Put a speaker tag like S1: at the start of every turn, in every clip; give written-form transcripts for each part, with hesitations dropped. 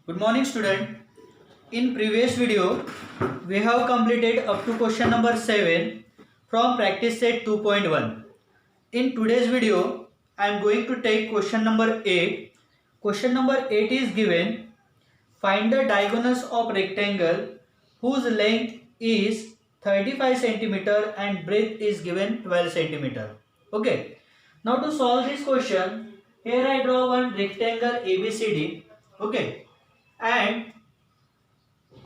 S1: Good morning student. In previous video we have completed up to question number 7 from practice set 2.1. In today's video I am going to take question number 8. Question number 8 is given: find the diagonals of rectangle whose length is 35 centimeter and breadth is given 12 centimeter. Okay. Now to solve this question, here I draw one rectangle ABCD. Okay. And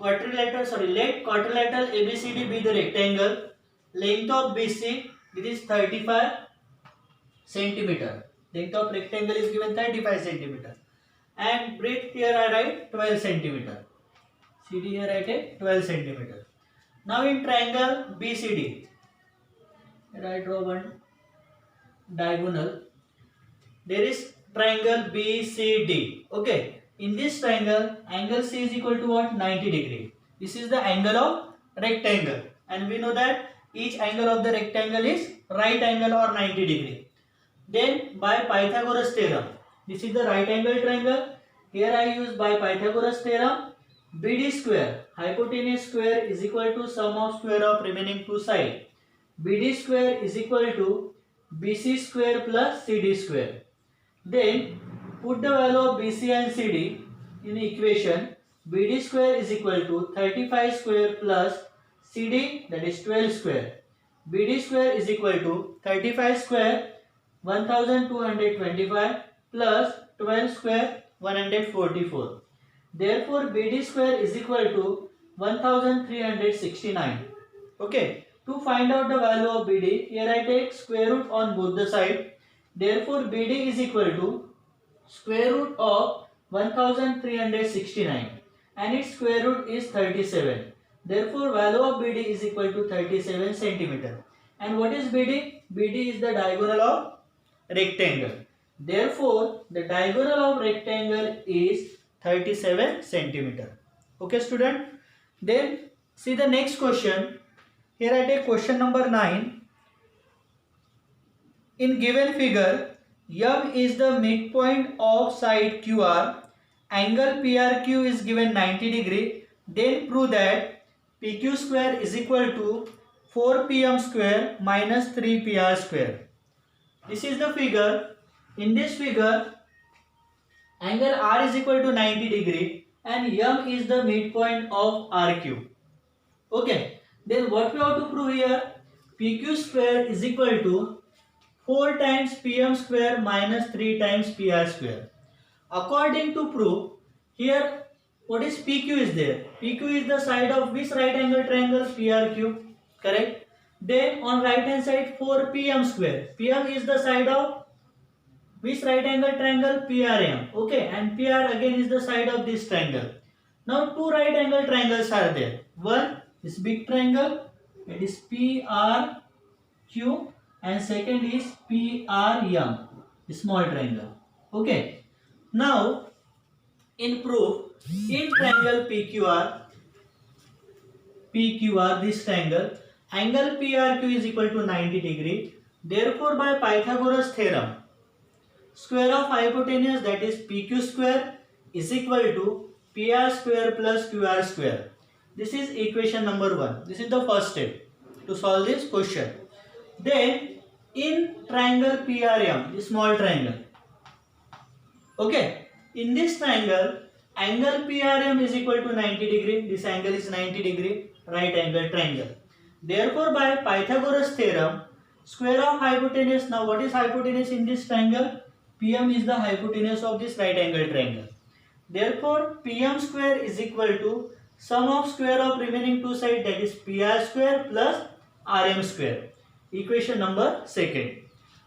S1: let quadrilateral ABCD be the rectangle. Length of BC, it is 35 centimeter. Length of rectangle is given 35 centimeter. And breadth here I write 12 centimeter. CD here I take 12 centimeter. Now in triangle BCD, here I draw one diagonal. There is triangle BCD. Okay. In this triangle, angle C is equal to what? 90 degree. This is the angle of rectangle. And we know that each angle of the rectangle is right angle or 90 degree. Then by Pythagoras theorem, this is the right angle triangle. Here I use by Pythagoras theorem, BD square, hypotenuse square is equal to sum of square of remaining two sides. BD square is equal to BC square plus CD square. Then put the value of BC and CD in equation. BD square is equal to 35 square plus CD, that is 12 square. BD square is equal to 35 square 1225 plus 12 square 144. Therefore BD square is equal to 1369. Okay. To find out the value of BD, here I take square root on both the sides. Therefore BD is equal to square root of 1369 and its square root is 37. Therefore value of BD is equal to 37 centimeter. And what is BD? BD is the diagonal of rectangle. Therefore the diagonal of rectangle is 37 centimeter. Okay student. Then see the next question. Here I take question number 9. In given figure, M is the midpoint of side QR, angle PRQ is given 90 degree, then prove that PQ square is equal to 4PM square minus 3PR square. This is the figure. In this figure, angle R is equal to 90 degree and M is the midpoint of RQ. Okay. Then what we have to prove here? PQ square is equal to 4 times PM square minus 3 times PR square. According to proof, here what is PQ is there? PQ is the side of which right angle triangle? PRQ. Correct. Then on right hand side 4 PM square. PM is the side of which right angle triangle? PRM. Okay. And PR again is the side of this triangle. Now two right angle triangles are there. One is big triangle, it is PRQ, and second is PRM, small triangle. Okay. Now in proof, in triangle PQR, this triangle, angle PRQ is equal to 90 degree. Therefore by Pythagoras theorem, square of hypotenuse, that is PQ square, is equal to PR square plus QR square. This is equation number 1. This is the first step to solve this question. Then in triangle PRM, the small triangle. Okay. In this triangle, angle PRM is equal to 90 degree. This angle is 90 degree, right angle triangle. Therefore by Pythagoras theorem, square of hypotenuse. Now what is hypotenuse in this triangle? PM is the hypotenuse of this right angle triangle. Therefore PM square is equal to sum of square of remaining two sides, that is PR square plus RM square. Equation number 2.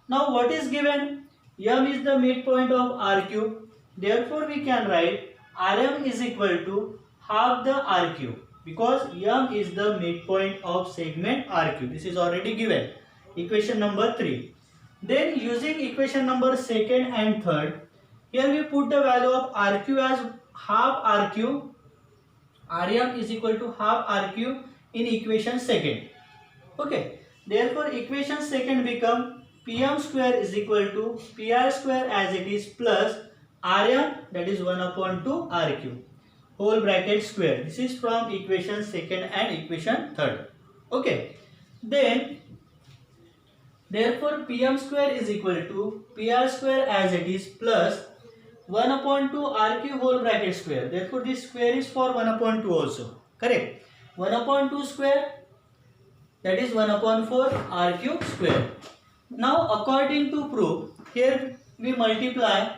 S1: Now what is given? M is the midpoint of RQ. Therefore we can write RM is equal to half the RQ because M is the midpoint of segment RQ. This is already given. Equation number 3. Then using equation number 2nd and 3rd, here we put the value of RQ as half RQ. RM is equal to half RQ in equation 2nd. Okay. Therefore equation 2nd become PM square is equal to PR square as it is plus RM, that is 1/2 RQ. whole bracket square. This is from equation second and equation third. Okay. Then therefore Pm square is equal to Pr square as it is plus 1 upon 2 Rq whole bracket square. Therefore this square is for 1 upon 2 also. Correct. 1 upon 2 square, that is 1 upon 4 Rq square. Now according to proof, here we multiply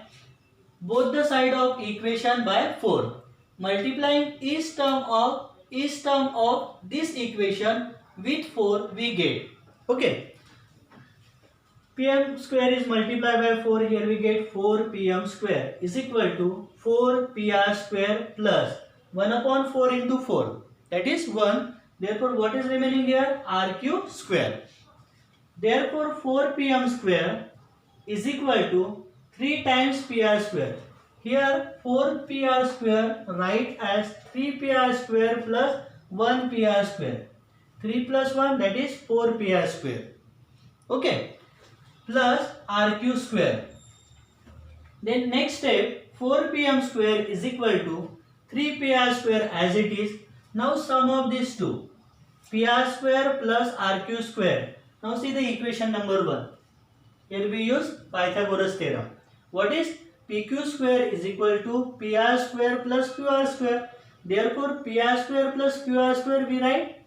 S1: both the side of equation by 4. Multiplying each term of this equation with 4 we get. Okay. Pm square is multiplied by 4. Here we get 4 Pm square is equal to 4 Pr square plus 1 upon 4 into 4. That is 1. Therefore what is remaining here? Rq square. Therefore 4 Pm square is equal to 3 times Pr square. Here 4 Pr square write as 3 Pr square plus 1 Pr square. 3 plus 1, that is 4 Pr square. Okay. Plus Rq square. Then next step, 4 Pm square is equal to 3 Pr square as it is. Now sum of these two. Pr square plus Rq square. Now see the equation number 1. Here we use Pythagoras theorem. What is PQ square is equal to Pr square plus Qr square. Therefore Pr square plus Qr square we write.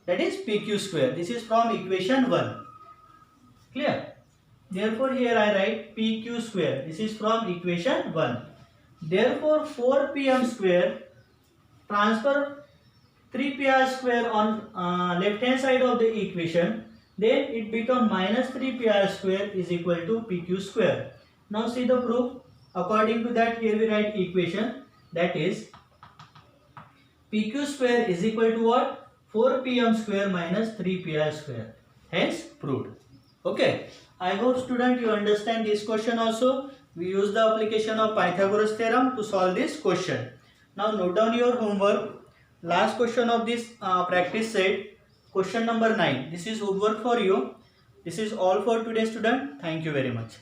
S1: That is PQ square. This is from equation 1. Clear? Therefore here I write PQ square. This is from equation 1. Therefore 4 Pm square, transfer 3 Pr square on left hand side of the equation. Then it becomes minus 3 Pr square is equal to PQ square. Now see the proof. According to that, here we write equation, that is PQ square is equal to what? 4 Pm square minus 3 Pr square. Hence proved. Okay. I hope student you understand this question also. We use the application of Pythagoras theorem to solve this question. Now note down your homework. Last question of this practice set, question number 9. This is homework for you. This is all for today, student. Thank you very much.